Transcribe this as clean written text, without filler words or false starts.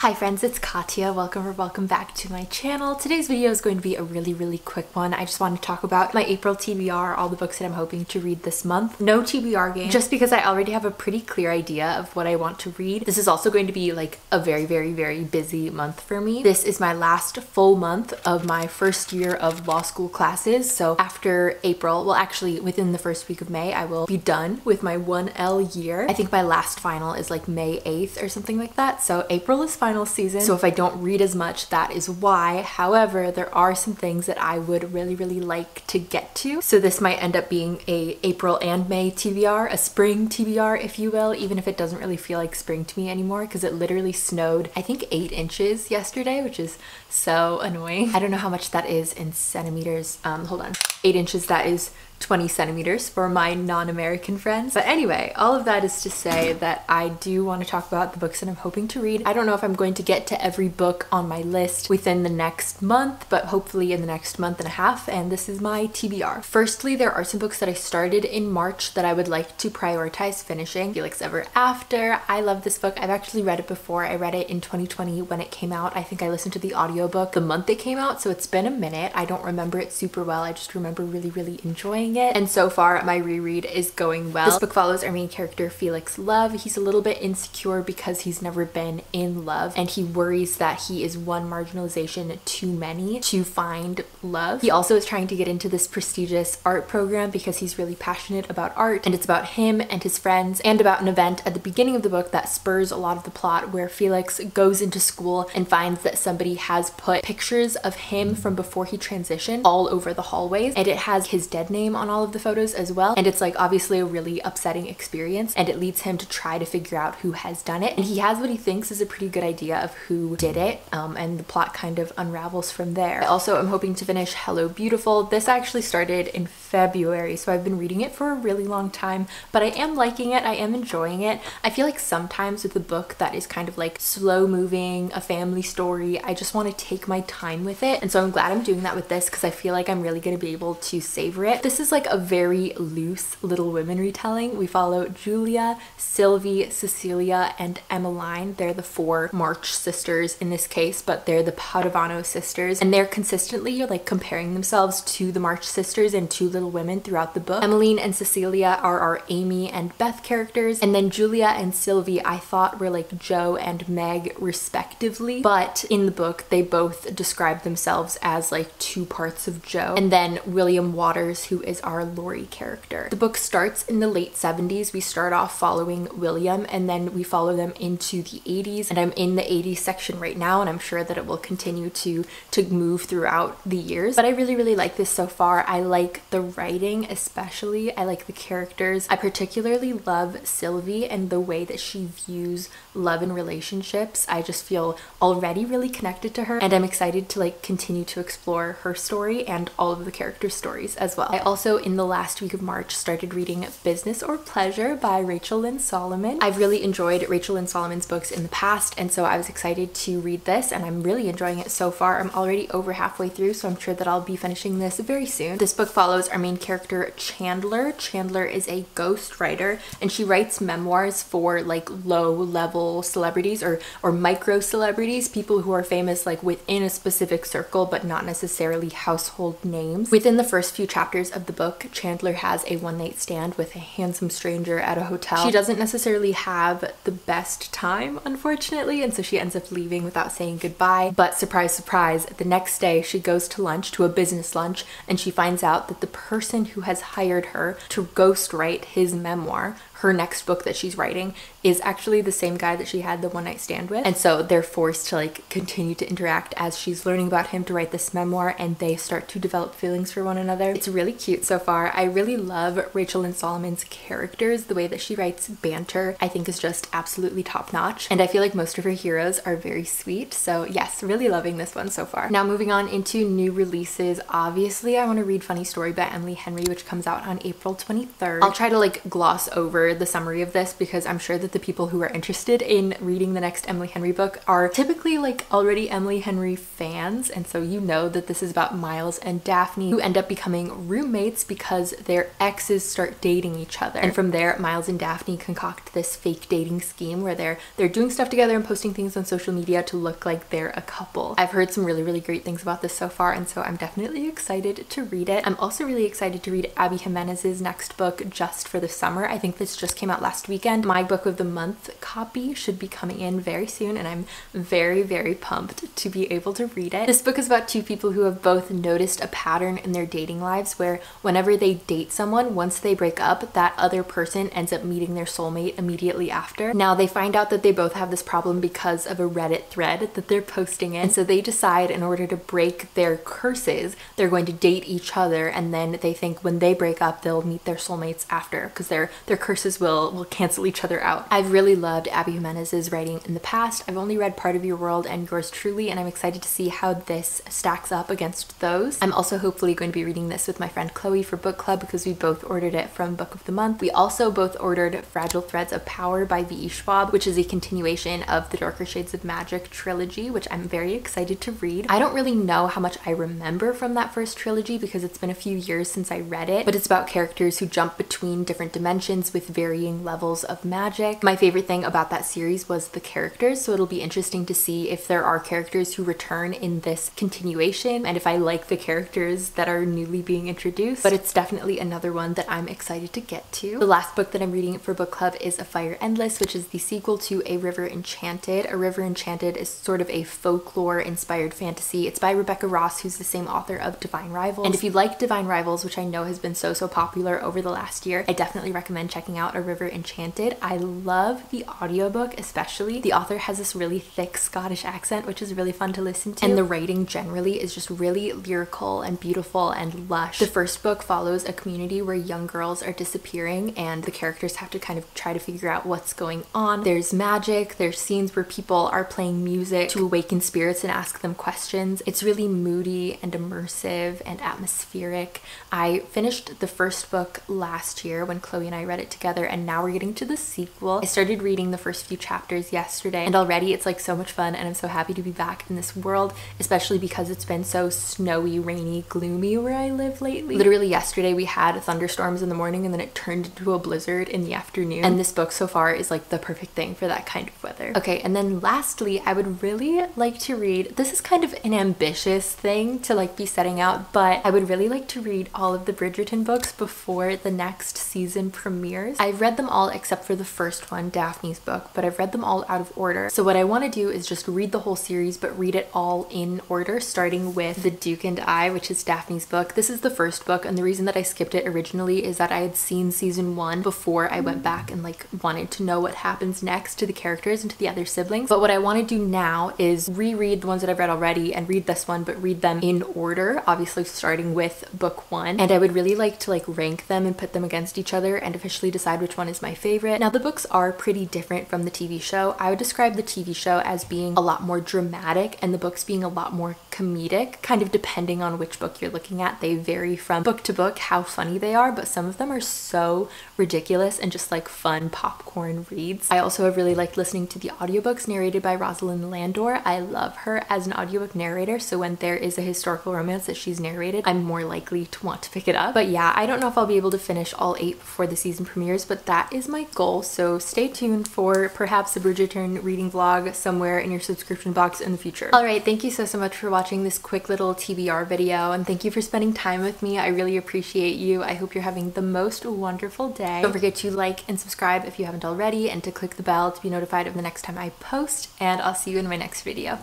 Hi friends, it's Katya. Welcome back to my channel. Today's video is going to be a really quick one. I just want to talk about my April TBR, all the books that I'm hoping to read this month. No TBR game, just because I already have a pretty clear idea of what I want to read. This is also going to be like a very busy month for me. This is my last full month of my first year of law school classes. So after April, well actually within the first week of May, I will be done with my 1L year. I think my last final is like May 8th or something like that. So April is final season, so if I don't read as much, that is why. However, there are some things that I would really like to get to, so this might end up being a April and May TBR, a spring TBR if you will, even if it doesn't really feel like spring to me anymore because it literally snowed I think 8 inches yesterday, which is so annoying. I don't know how much that is in centimeters. Hold on, 8 inches, that is 20 centimeters for my non-American friends. But anyway, all of that is to say that I do want to talk about the books that I'm hoping to read. I don't know if I'm going to get to every book on my list within the next month, but hopefully in the next month and a half, and this is my TBR. Firstly, there are some books that I started in March that I would like to prioritize finishing. Felix Ever After. I love this book. I've actually read it before. I read it in 2020 when it came out. I think I listened to the audiobook the month it came out, so it's been a minute. I don't remember it super well. I just remember really enjoying it, and so far my reread is going well. This book follows our main character Felix Love. He's a little bit insecure because he's never been in love, and he worries that he is one marginalization too many to find love. He also is trying to get into this prestigious art program because he's really passionate about art, and it's about him and his friends and about an event at the beginning of the book that spurs a lot of the plot, where Felix goes into school and finds that somebody has put pictures of him from before he transitioned all over the hallways, and it has his dead name on all of the photos as well, and it's like obviously a really upsetting experience, and it leads him to try to figure out who has done it, and he has what he thinks is a pretty good idea of who did it, and the plot kind of unravels from there. I also am hoping to finish Hello Beautiful. This actually started in February, so I've been reading it for a really long time, but I am liking it. I am enjoying it. I feel like sometimes with a book that is kind of like slow moving, a family story, I just want to take my time with it, and so I'm glad I'm doing that with this because I feel like I'm really going to be able to savor it. This is like a very loose Little Women retelling. We follow Julia, Sylvie, Cecilia, and Emmeline. They're the 4 March sisters in this case, but they're the Padovano sisters, and they're consistently like comparing themselves to the March sisters and to Little Women throughout the book. Emmeline and Cecilia are our Amy and Beth characters, and then Julia and Sylvie I thought were like Jo and Meg respectively, but in the book they both describe themselves as like 2 parts of Jo. And then William Waters, who is our Laurie character. The book starts in the late 70s. We start off following William, and then we follow them into the 80s, and I'm in the 80s section right now, and I'm sure that it will continue to move throughout the years. But I really like this so far. I like the writing especially. I like the characters. I particularly love Sylvie and the way that she views love and relationships. I just feel already really connected to her, and I'm excited to like continue to explore her story and all of the characters' stories as well. I also in the last week of March started reading Business or Pleasure by Rachel Lynn Solomon. I've really enjoyed Rachel Lynn Solomon's books in the past, and so I was excited to read this, and I'm really enjoying it so far. I'm already over halfway through, so I'm sure that I'll be finishing this very soon. This book follows our main character Chandler. Chandler is a ghost writer, and she writes memoirs for like low-level celebrities or micro celebrities, people who are famous like within a specific circle but not necessarily household names. Within the first few chapters of the book, Chandler has a one-night stand with a handsome stranger at a hotel. She doesn't necessarily have the best time, unfortunately, and so she ends up leaving without saying goodbye. But surprise, surprise, the next day she goes to lunch, to a business lunch, and she finds out that the person who has hired her to ghostwrite his memoir, her next book that she's writing, is actually the same guy that she had the one-night stand with. And so they're forced to like continue to interact as she's learning about him to write this memoir, and they start to develop feelings for one another. It's really cute so far. I really love Rachel Lynn Solomon's characters. The way that she writes banter I think is just absolutely top-notch, and I feel like most of her heroes are very sweet. So yes, really loving this one so far. Now moving on into new releases, obviously I want to read Funny Story by Emily Henry, which comes out on April 23rd. I'll try to like gloss over over the summary of this because I'm sure that the people who are interested in reading the next Emily Henry book are typically like already Emily Henry fans, and so you know that this is about Miles and Daphne, who end up becoming roommates because their exes start dating each other. And from there, Miles and Daphne concoct this fake dating scheme where they're doing stuff together and posting things on social media to look like they're a couple. I've heard some really great things about this so far, and so I'm definitely excited to read it. I'm also really excited to read Abby Jimenez's next book, Just for the Summer. I think this just came out last weekend. My book of the month copy should be coming in very soon, and I'm very pumped to be able to read it. This book is about two people who have both noticed a pattern in their dating lives where whenever they date someone, once they break up, that other person ends up meeting their soulmate immediately after. Now they find out that they both have this problem because of a Reddit thread that they're posting in, so they decide in order to break their curses, they're going to date each other, and then they think when they break up, they'll meet their soulmates after because their curses will cancel each other out. I've really loved Abby Jimenez's writing in the past. I've only read Part of Your World and Yours Truly, and I'm excited to see how this stacks up against those. I'm also hopefully going to be reading this with my friend Chloe for book club because we both ordered it from Book of the Month. We also both ordered Fragile Threads of Power by V.E. Schwab, which is a continuation of the Darker Shades of Magic trilogy, which I'm very excited to read. I don't really know how much I remember from that first trilogy because it's been a few years since I read it, but it's about characters who jump between different dimensions with varying levels of magic. My favorite thing about that series was the characters, so it'll be interesting to see if there are characters who return in this continuation and if I like the characters that are newly being introduced, but it's definitely another one that I'm excited to get to. The last book that I'm reading for book club is A Fire Endless, which is the sequel to A River Enchanted. A River Enchanted is sort of a folklore inspired fantasy. It's by Rebecca Ross, who's the same author of Divine Rivals. And if you like Divine Rivals, which I know has been so popular over the last year, I definitely recommend checking out A River Enchanted. I love the audiobook especially. The author has this really thick Scottish accent, which is really fun to listen to. And the writing generally is just really lyrical and beautiful and lush. The first book follows a community where young girls are disappearing and the characters have to kind of try to figure out what's going on. There's magic, there's scenes where people are playing music to awaken spirits and ask them questions. It's really moody and immersive and atmospheric. I finished the first book last year when Chloe and I read it together, and now we're getting to the sequel. I started reading the first few chapters yesterday, and already it's like so much fun, and I'm so happy to be back in this world, especially because it's been so snowy, rainy, gloomy where I live lately. Literally yesterday we had thunderstorms in the morning and then it turned into a blizzard in the afternoon, and this book so far is like the perfect thing for that kind of weather. Okay, and then lastly, I would really like to read, this is kind of an ambitious thing to like be setting out, but I would really like to read all of the Bridgerton books before the next season premieres. I've read them all except for the first one, Daphne's book, but I've read them all out of order. So what I want to do is just read the whole series, but read it all in order, starting with The Duke and I, which is Daphne's book. This is the first book, and the reason that I skipped it originally is that I had seen season 1 before I went back and like wanted to know what happens next to the characters and to the other siblings. But what I want to do now is reread the ones that I've read already and read this one, but read them in order, obviously starting with book 1. And I would really like to like rank them and put them against each other and officially decide which one is my favorite. Now the books are pretty different from the TV show. I would describe the TV show as being a lot more dramatic and the books being a lot more comedic, kind of depending on which book you're looking at. They vary from book to book how funny they are, but some of them are so ridiculous and just like fun popcorn reads. I also have really liked listening to the audiobooks narrated by Rosalind Landor. I love her as an audiobook narrator, so when there is a historical romance that she's narrated, I'm more likely to want to pick it up. But yeah, I don't know if I'll be able to finish all 8 before the season premieres, but that is my goal, so stay tuned for perhaps a Bridgerton reading vlog somewhere in your subscription box in the future. Alright, thank you so much for watching this quick little TBR video, and thank you for spending time with me. I really appreciate you. I hope you're having the most wonderful day. Don't forget to like and subscribe if you haven't already, and to click the bell to be notified of the next time I post, and I'll see you in my next video.